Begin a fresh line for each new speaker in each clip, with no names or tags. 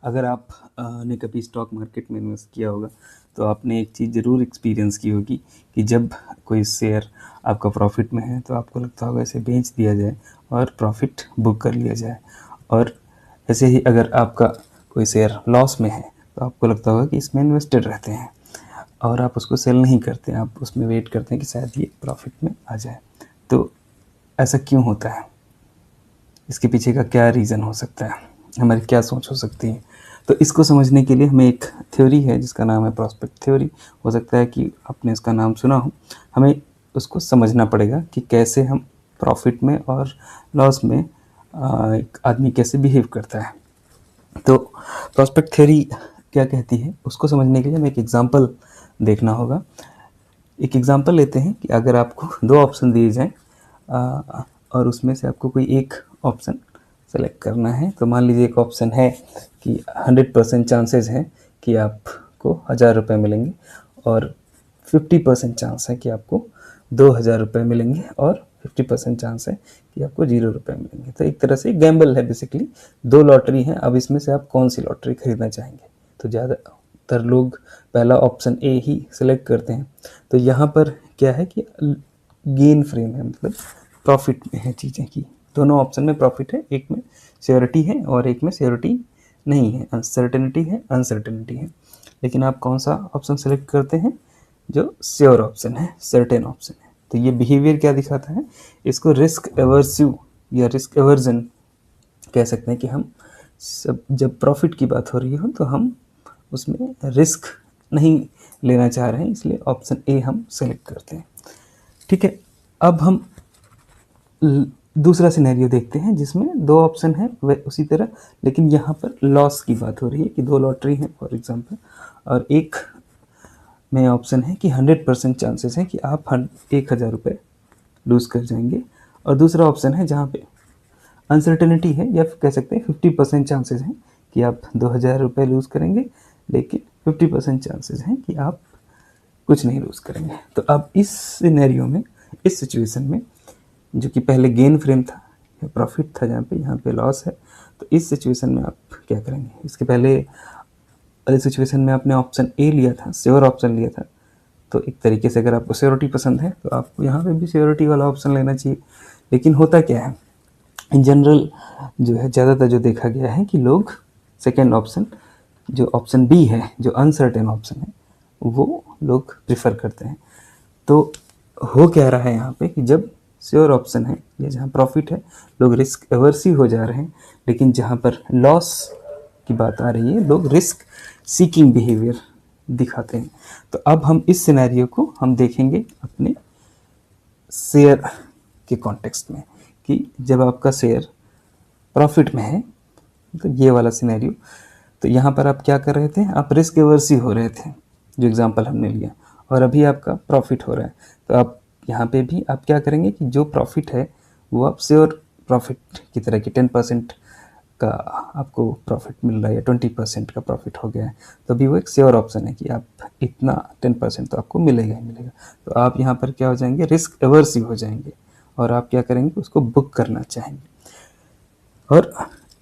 अगर आप ने कभी स्टॉक मार्केट में इन्वेस्ट किया होगा तो आपने एक चीज़ ज़रूर एक्सपीरियंस की होगी कि जब कोई शेयर आपका प्रॉफिट में है तो आपको लगता होगा इसे बेच दिया जाए और प्रॉफिट बुक कर लिया जाए। और ऐसे ही अगर आपका कोई शेयर लॉस में है तो आपको लगता होगा कि इसमें इन्वेस्टेड रहते हैं और आप उसको सेल नहीं करते, आप उसमें वेट करते हैं कि शायद ये प्रॉफिट में आ जाए। तो ऐसा क्यों होता है? इसके पीछे का क्या रीज़न हो सकता है? हमारी क्या सोच हो सकती है? तो इसको समझने के लिए हमें एक थ्योरी है जिसका नाम है प्रॉस्पेक्ट थ्योरी। हो सकता है कि आपने इसका नाम सुना हो। हमें उसको समझना पड़ेगा कि कैसे हम प्रॉफिट में और लॉस में एक आदमी कैसे बिहेव करता है। तो प्रॉस्पेक्ट थ्योरी क्या कहती है उसको समझने के लिए हमें एक एग्जांपल देखना होगा। एक एग्जांपल लेते हैं कि अगर आपको दो ऑप्शन दिए जाएं और उसमें से आपको कोई एक ऑप्शन सेलेक्ट करना है। तो मान लीजिए एक ऑप्शन है कि 100% चांसेस है कि आपको 1000 रुपये मिलेंगे और 50% चांस है कि आपको 2000 रुपये मिलेंगे और 50% चांस है कि आपको 0 रुपये मिलेंगे। तो एक तरह से गैम्बल है बेसिकली, दो लॉटरी हैं। अब इसमें से आप कौन सी लॉटरी खरीदना चाहेंगे? तो ज़्यादातर लोग पहला ऑप्शन ए ही सिलेक्ट करते हैं। तो यहाँ पर क्या है कि गेन फ्रेम है, मतलब प्रॉफिट में है चीज़ें की। दोनों ऑप्शन में प्रॉफिट है, एक में श्योरिटी है और एक में श्योरिटी नहीं है, अनसर्टेनिटी है, अनसर्टेनिटी है। लेकिन आप कौन सा ऑप्शन सेलेक्ट करते हैं? जो श्योर ऑप्शन है, सर्टेन ऑप्शन है। तो ये बिहेवियर क्या दिखाता है? इसको रिस्क एवर्सिव या रिस्क एवर्जन कह सकते हैं कि हम सब जब प्रॉफिट की बात हो रही हो तो हम उसमें रिस्क नहीं लेना चाह रहे हैं, इसलिए ऑप्शन ए हम सेलेक्ट करते हैं। ठीक है, अब हम दूसरा सिनेरियो देखते हैं जिसमें दो ऑप्शन है वह उसी तरह, लेकिन यहाँ पर लॉस की बात हो रही है कि दो लॉटरी हैं फॉर एग्जांपल, और एक में ऑप्शन है कि 100% चांसेस है कि आप 1000 रुपये लूज़ कर जाएंगे, और दूसरा ऑप्शन है जहाँ पे अनसर्टेनिटी है या कह सकते हैं 50% चांसेस हैं कि आप 2000 रुपये लूज़ करेंगे, लेकिन 50% चांसेस हैं कि आप कुछ नहीं लूज़ करेंगे। तो अब इस सिनेरियो में, इस सिचुएशन में, जो कि पहले गेन फ्रेम था या प्रॉफिट था, जहाँ पे यहाँ पे लॉस है, तो इस सिचुएशन में आप क्या करेंगे? इसके पहले वाले सिचुएशन में आपने ऑप्शन ए लिया था, श्योर ऑप्शन लिया था। तो एक तरीके से अगर आपको श्योरिटी पसंद है तो आपको यहाँ पे भी श्योरिटी वाला ऑप्शन लेना चाहिए। लेकिन होता क्या है इन जनरल, जो है ज़्यादातर जो देखा गया है कि लोग सेकेंड ऑप्शन, जो ऑप्शन बी है, जो अनसर्टेन ऑप्शन है, वो लोग प्रिफर करते हैं। तो हो क्या रहा है यहाँ पे कि जब श्योर ऑप्शन है या जहाँ प्रॉफिट है, लोग रिस्क एवर्सिव हो जा रहे हैं, लेकिन जहाँ पर लॉस की बात आ रही है लोग रिस्क सीकिंग बिहेवियर दिखाते हैं। तो अब हम इस सिनेरियो को हम देखेंगे अपने शेयर के कॉन्टेक्स्ट में कि जब आपका शेयर प्रॉफिट में है, तो ये वाला सिनेरियो, तो यहाँ पर आप क्या कर रहे थे? आप रिस्क एवर्सिव हो रहे थे, जो एग्जांपल हमने लिया, और अभी आपका प्रॉफिट हो रहा है। तो आप यहाँ पे भी आप क्या करेंगे कि जो प्रॉफिट है वो आप श्योर प्रॉफिट की तरह की 10% का आपको प्रॉफिट मिल रहा है या 20% का प्रॉफिट हो गया है, तो अभी वो एक श्योर ऑप्शन है कि आप इतना 10% तो आपको मिलेगा ही मिलेगा। तो आप यहाँ पर क्या हो जाएंगे? रिस्क एवर्सिव हो जाएंगे और आप क्या करेंगे? उसको बुक करना चाहेंगे। और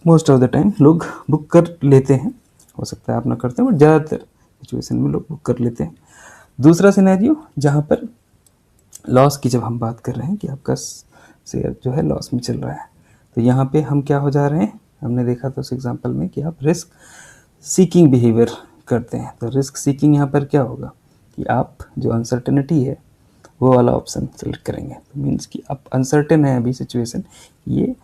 मोस्ट ऑफ द टाइम लोग बुक कर लेते हैं, हो सकता है आप ना करते हैं, बट ज़्यादातर सिचुएशन में लोग बुक कर लेते हैं। दूसरा सिनेरियो जहाँ पर लॉस की जब हम बात कर रहे हैं कि आपका शेयर जो है लॉस में चल रहा है, तो यहाँ पे हम क्या हो जा रहे हैं? हमने देखा था उस एग्जांपल में कि आप रिस्क सीकिंग बिहेवियर करते हैं। तो रिस्क सीकिंग यहाँ पर क्या होगा कि आप जो अनसर्टेनिटी है वो वाला ऑप्शन सेलेक्ट करेंगे। तो मीन्स कि आप अनसर्टेन है अभी सिचुएशन, ये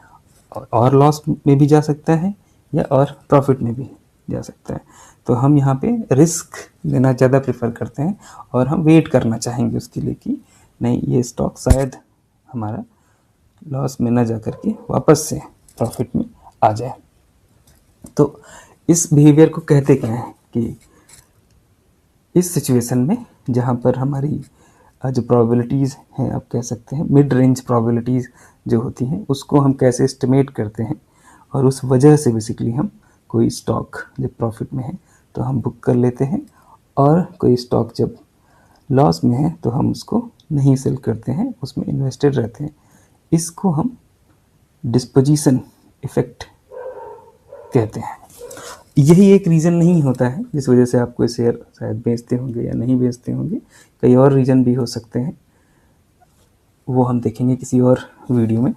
और लॉस में भी जा सकता है या और प्रॉफिट में भी जा सकता है। तो हम यहाँ पे रिस्क लेना ज़्यादा प्रेफर करते हैं और हम वेट करना चाहेंगे उसके लिए कि नहीं, ये स्टॉक शायद हमारा लॉस में ना जा कर के वापस से प्रॉफिट में आ जाए। तो इस बिहेवियर को कहते क्या हैं कि इस सिचुएशन में जहाँ पर हमारी जो प्रोबेबिलिटीज़ हैं, आप कह सकते हैं मिड रेंज प्रोबेबिलिटीज़ जो होती हैं, उसको हम कैसे एस्टिमेट करते हैं, और उस वजह से बेसिकली हम कोई स्टॉक जब प्रॉफिट में है तो हम बुक कर लेते हैं, और कोई स्टॉक जब लॉस में है तो हम उसको नहीं सेल करते हैं, उसमें इन्वेस्टेड रहते हैं। इसको हम डिस्पोजिशन इफ़ेक्ट कहते हैं। यही एक रीज़न नहीं होता है जिस वजह से आप कोई शेयर शायद बेचते होंगे या नहीं बेचते होंगे, कई और रीज़न भी हो सकते हैं, वो हम देखेंगे किसी और वीडियो में।